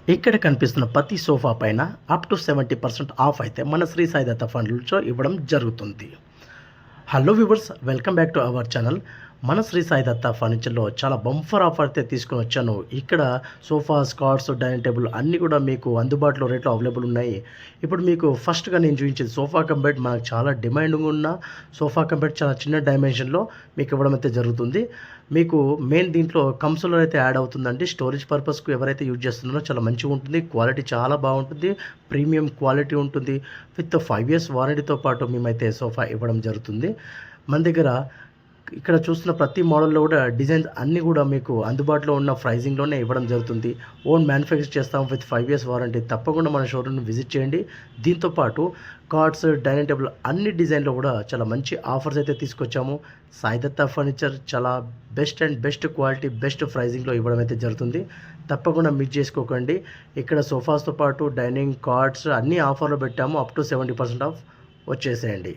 ఇక్కడ కనిపిస్తున్న ప్రతి సోఫా పైన అప్ టు 70% ఆఫ్ అయితే మన శ్రీ సాయి దత్త ఫండ్స్‌లో ఇవ్వడం జరుగుతుంది. Hello viewers, welcome back to our channel. మన శ్రీ సాయి దత్త ఫర్నిచర్‌లో చాలా బంపర్ ఆఫర్ అయితే తీసుకొనొచ్చాను. ఇక్కడ సోఫాస్, కాట్స్, డైనింగ్ టేబుల్ అన్నీ కూడా మీకు అందుబాటులో రేట్‌లో అవైలబుల్ ఉన్నాయి. ఇప్పుడు మీకు ఫస్ట్‌గా నేను చూయించేది సోఫా కమ్ బెడ్. మనకు చాలా డిమాండింగ్ ఉన్న సోఫా కమ్ బెడ్ చాలా చిన్న డైమెన్షన్‌లో మీకు ఇవ్వడం అయితే జరుగుతుంది. మీకు మెయిన్ దీంట్లో కన్సోల్ అయితే యాడ్ అవుతుందండి. స్టోరేజ్ పర్పస్‌కు ఎవరైతే యూజ్ చేస్తున్నారో చాలా మంచిగా ఉంటుంది. క్వాలిటీ చాలా బాగుంటుంది. ప్రీమియం క్వాలిటీ ఉంటుంది. విత్ 5 ఇయర్స్ వారంటీతో పాటు మేమైతే సోఫా ఇవ్వడం జరుగుతుంది. మన దగ్గర ఇక్కడ చూస్తున్న ప్రతి మోడల్‌లో కూడా డిజైన్స్ అన్నీ కూడా మీకు అందుబాటులో ఉన్న ప్రైజింగ్‌లోనే ఇవ్వడం జరుగుతుంది. ఓన్ మ్యానుఫ్యాక్చర్ చేస్తాం విత్ 5 ఇయర్స్ వారంటీ. తప్పకుండా మన షోరూమ్‌ని విజిట్ చేయండి. దీంతో పాటు కార్డ్స్, డైనింగ్ టేబుల్ అన్ని డిజైన్‌లో కూడా చాలా మంచి ఆఫర్స్ అయితే తీసుకొచ్చాము. సాయి దత్త ఫర్నిచర్ చాలా బెస్ట్ క్వాలిటీ, బెస్ట్ ప్రైజింగ్‌లో ఇవ్వడం అయితే జరుగుతుంది. తప్పకుండా మిస్ చేసుకోకండి. ఇక్కడ సోఫాస్‌తో పాటు డైనింగ్, కార్డ్స్ అన్నీ ఆఫర్‌లో పెట్టాము. అప్ టు 70% ఆఫ్ వచ్చేసేయండి.